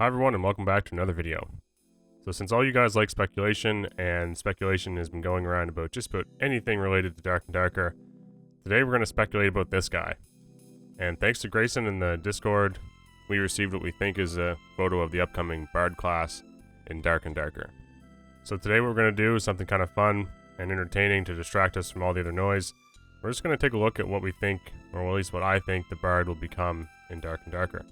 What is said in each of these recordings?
Hi everyone and welcome back to another video. So since all you guys like speculation, and speculation has been going around about just about anything related to Dark and Darker, today we're going to speculate about this guy. And thanks to Grayson in the Discord, we received what we think is a photo of the upcoming Bard class in Dark and Darker. So today what we're going to do is something kind of fun and entertaining to distract us from all the other noise. We're just going to take a look at what we think, or at least what I think the Bard will become in Dark and Darker.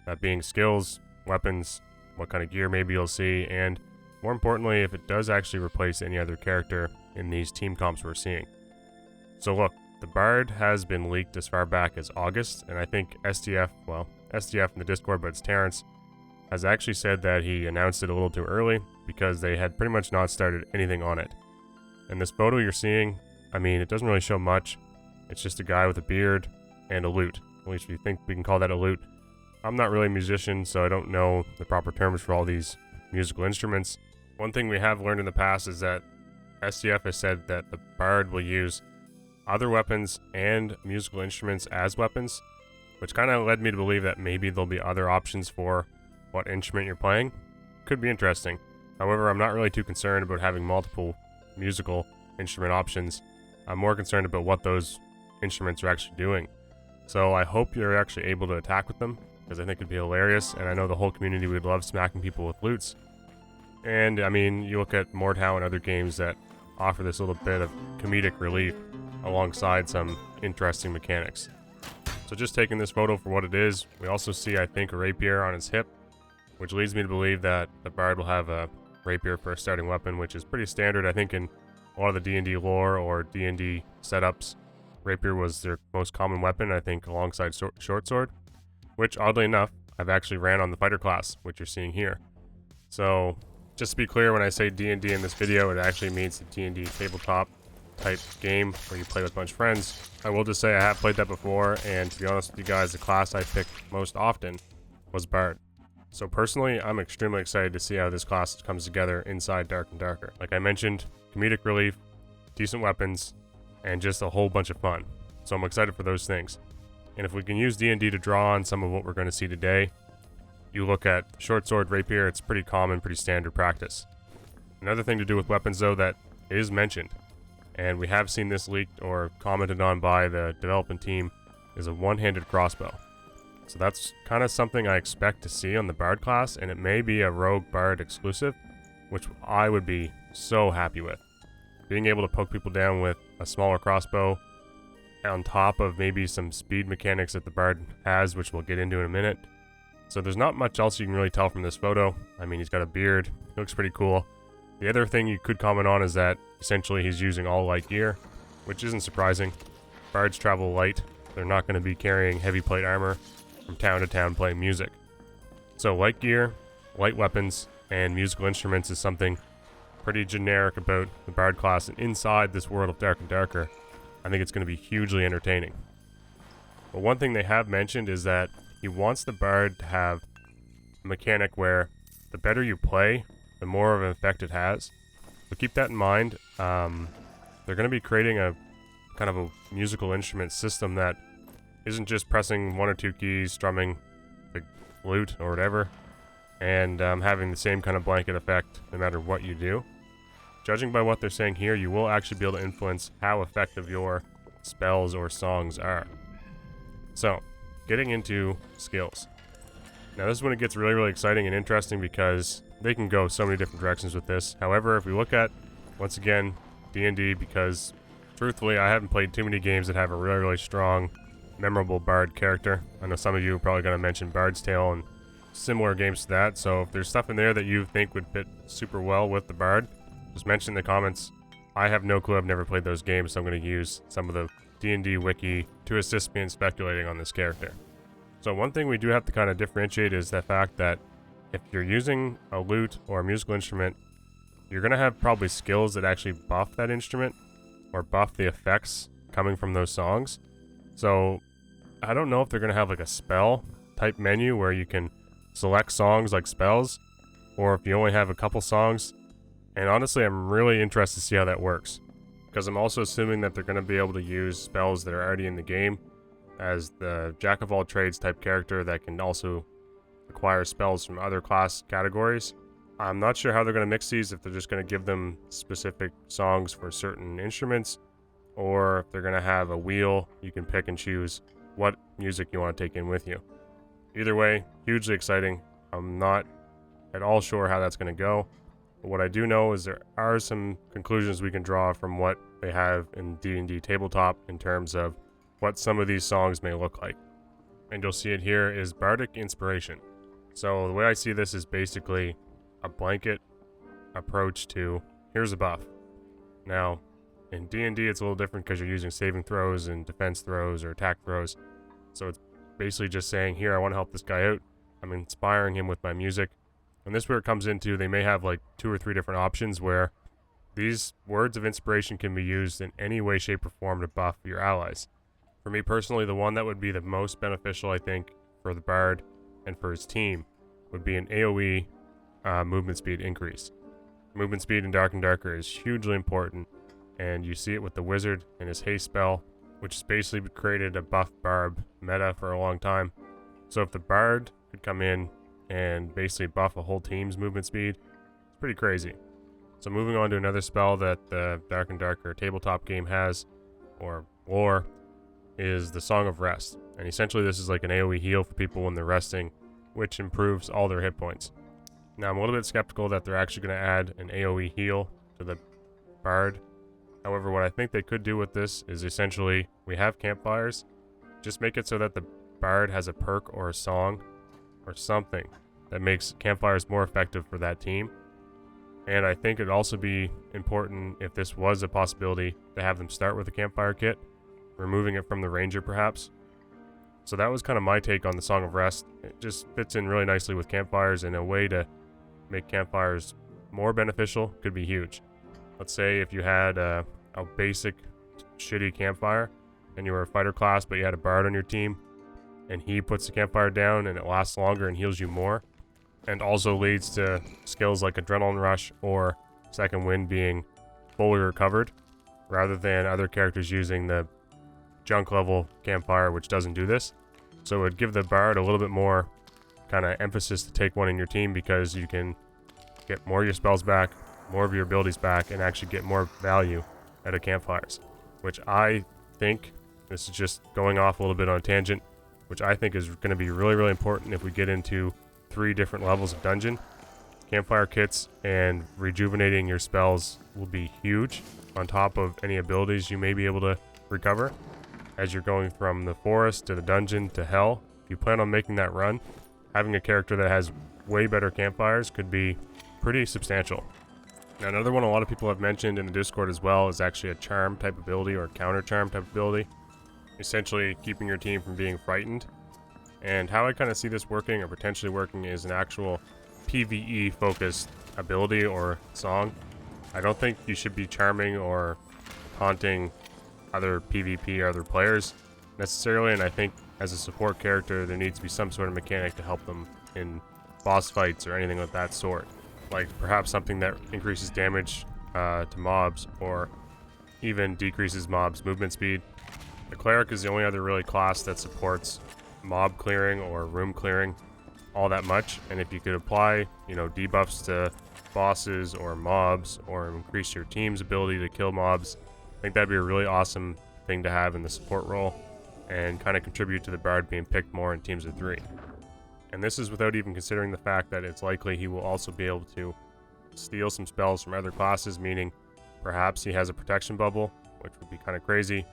That being skills, weapons, what kind of gear maybe you'll see, and more importantly, if it does actually replace any other character in these team comps we're seeing. So look, the Bard has been leaked as far back as August, and I think SDF in the Discord, but it's Terrence, has actually said that he announced it a little too early because they had pretty much not started anything on it. And this photo you're seeing, I mean, it doesn't really show much. It's just a guy with a beard and a lute. At least we think we can call that a lute. I'm not really a musician, so I don't know the proper terms for all these musical instruments. One thing we have learned in the past is that SDF has said that the Bard will use other weapons and musical instruments as weapons, which kind of led me to believe that maybe there'll be other options for what instrument you're playing. Could be interesting. However, I'm not really too concerned about having multiple musical instrument options. I'm more concerned about what those instruments are actually doing. So I hope you're actually able to attack with them, because I think it'd be hilarious, and I know the whole community would love smacking people with lutes. And I mean, you look at Mordhau and other games that offer this little bit of comedic relief alongside some interesting mechanics. So just taking this photo for what it is, we also see, I think, a rapier on his hip, which leads me to believe that the Bard will have a rapier for a starting weapon, which is pretty standard, I think, in a lot of the D&D lore or D&D setups. Rapier was their most common weapon, I think, alongside short sword, which, oddly enough, I've actually ran on the fighter class, which you're seeing here. So, just to be clear, when I say D&D in this video, it actually means the D&D tabletop type game where you play with a bunch of friends. I will just say I have played that before, and to be honest with you guys, the class I picked most often was Bard. So personally, I'm extremely excited to see how this class comes together inside Dark and Darker. Like I mentioned, comedic relief, decent weapons, and just a whole bunch of fun. So I'm excited for those things. And if we can use D&D to draw on some of what we're going to see today, you look at short sword rapier, it's pretty common, pretty standard practice. Another thing to do with weapons though that is mentioned, and we have seen this leaked or commented on by the development team, is a one-handed crossbow. So that's kind of something I expect to see on the Bard class, and it may be a rogue Bard exclusive, which I would be so happy with. Being able to poke people down with a smaller crossbow, on top of maybe some speed mechanics that the Bard has, which we'll get into in a minute. So there's not much else you can really tell from this photo. I mean, he's got a beard, he looks pretty cool. The other thing you could comment on is that essentially he's using all light gear, which isn't surprising. Bards travel light, they're not going to be carrying heavy plate armor from town to town playing music. So light gear, light weapons, and musical instruments is something pretty generic about the Bard class, and inside this world of Dark and Darker, I think it's going to be hugely entertaining. But one thing they have mentioned is that he wants the Bard to have a mechanic where the better you play, the more of an effect it has. So keep that in mind. They're going to be creating a kind of a musical instrument system that isn't just pressing one or two keys, strumming the lute or whatever, and having the same kind of blanket effect no matter what you do. Judging by what they're saying here, you will actually be able to influence how effective your spells or songs are. So, getting into skills. Now this is when it gets really exciting and interesting because they can go so many different directions with this. However, if we look at, once again, D&D, because truthfully I haven't played too many games that have a really strong, memorable Bard character. I know some of you are probably going to mention Bard's Tale and similar games to that, so if there's stuff in there that you think would fit super well with the Bard, just mention in the comments. I have no clue, I've never played those games, so I'm going to use some of the D&D wiki to assist me in speculating on this character. So one thing we do have to kind of differentiate is the fact that if you're using a lute or a musical instrument, you're going to have probably skills that actually buff that instrument or buff the effects coming from those songs. So I don't know if they're going to have like a spell type menu where you can select songs like spells, or if you only have a couple songs. And honestly, I'm really interested to see how that works, because I'm also assuming that they're going to be able to use spells that are already in the game as the jack of all trades type character that can also acquire spells from other class categories. I'm not sure how they're going to mix these, if they're just going to give them specific songs for certain instruments, or if they're going to have a wheel you can pick and choose what music you want to take in with you. Either way, hugely exciting. I'm not at all sure how that's going to go, but what I do know is there are some conclusions we can draw from what they have in D&D tabletop in terms of what some of these songs may look like. And you'll see it here is Bardic Inspiration. So the way I see this is basically a blanket approach to, here's a buff. Now, in D&D it's a little different because you're using saving throws and defense throws or attack throws. So it's basically just saying, here, I want to help this guy out. I'm inspiring him with my music. And this is where it comes into, they may have like 2 or 3 different options where these words of inspiration can be used in any way, shape, or form to buff your allies. For me personally, the one that would be the most beneficial, I think, for the Bard and for his team would be an AoE movement speed increase. Movement speed in Dark and Darker is hugely important, and you see it with the Wizard and his haste spell, which has basically created a buff Barb meta for a long time. So if the Bard could come in and basically buff a whole team's movement speed, it's pretty crazy. So moving on to another spell that the Dark and Darker tabletop game has, or lore, is the Song of Rest. And essentially this is like an AoE heal for people when they're resting, which improves all their hit points. Now I'm a little bit skeptical that they're actually going to add an AoE heal to the Bard. However, what I think they could do with this is essentially, we have campfires, just make it so that the Bard has a perk or a song or something that makes campfires more effective for that team. And I think it'd also be important, if this was a possibility, to have them start with a campfire kit, removing it from the ranger perhaps. So that was kind of my take on the Song of Rest. It just fits in really nicely with campfires, and a way to make campfires more beneficial could be huge. Let's say if you had a basic shitty campfire and you were a fighter class but you had a Bard on your team, and he puts the campfire down and it lasts longer and heals you more, and also leads to skills like Adrenaline Rush or Second Wind being fully recovered, rather than other characters using the junk level campfire, which doesn't do this. So it would give the Bard a little bit more kind of emphasis to take one in your team, because you can get more of your spells back, more of your abilities back, and actually get more value out of campfires, which I think, this is just going off a little bit on a tangent, which I think is going to be really, really important if we get into 3 different levels of dungeon. Campfire kits and rejuvenating your spells will be huge, on top of any abilities you may be able to recover as you're going from the forest to the dungeon to hell. If you plan on making that run, having a character that has way better campfires could be pretty substantial. Now, another one a lot of people have mentioned in the Discord as well is actually a charm type ability, or countercharm type ability, essentially keeping your team from being frightened. And how I kind of see this working, or potentially working, is an actual PvE focused ability or song. I don't think you should be charming or taunting other PvP or other players necessarily, and I think as a support character there needs to be some sort of mechanic to help them in boss fights or anything of that sort, like perhaps something that increases damage to mobs, or even decreases mobs' movement speed. The Cleric is the only other really class that supports mob clearing or room clearing all that much, and if you could apply, debuffs to bosses or mobs, or increase your team's ability to kill mobs, I think that'd be a really awesome thing to have in the support role, and kind of contribute to the Bard being picked more in teams of 3. And this is without even considering the fact that it's likely he will also be able to steal some spells from other classes, meaning perhaps he has a protection bubble, which would be kind of crazy,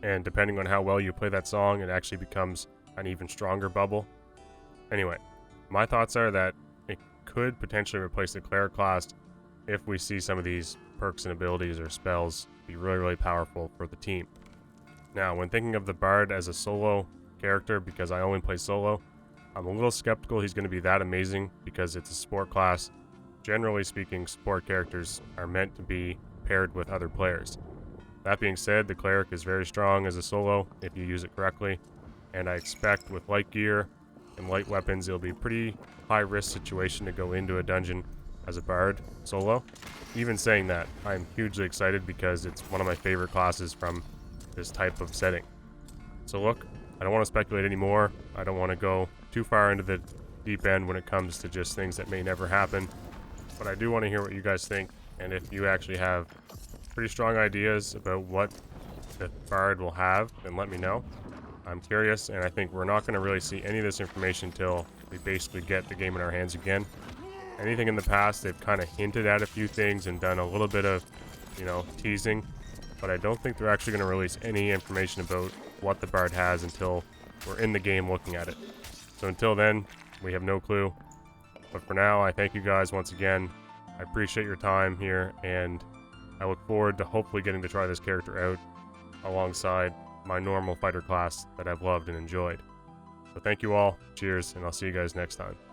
and depending on how well you play that song, it actually becomes an even stronger bubble. Anyway, my thoughts are that it could potentially replace the Cleric class if we see some of these perks and abilities or spells be really, really powerful for the team. Now, when thinking of the Bard as a solo character, because I only play solo, I'm a little skeptical he's going to be that amazing, because it's a support class. Generally speaking, support characters are meant to be paired with other players. That being said, the Cleric is very strong as a solo if you use it correctly, and I expect with light gear and light weapons it'll be a pretty high risk situation to go into a dungeon as a Bard solo. Even saying that, I'm hugely excited because it's one of my favorite classes from this type of setting. So look, I don't want to speculate anymore. I don't want to go too far into the deep end when it comes to just things that may never happen. But I do want to hear what you guys think, and if you actually have pretty strong ideas about what the Bard will have, then let me know. I'm curious, and I think we're not going to really see any of this information until we basically get the game in our hands again. Anything in the past, they've kind of hinted at a few things and done a little bit of, you know, teasing, but I don't think they're actually going to release any information about what the Bard has until we're in the game looking at it. So until then, we have no clue. But for now, I thank you guys once again. I appreciate your time here, and I look forward to hopefully getting to try this character out alongside my normal fighter class that I've loved and enjoyed. So thank you all, cheers, and I'll see you guys next time.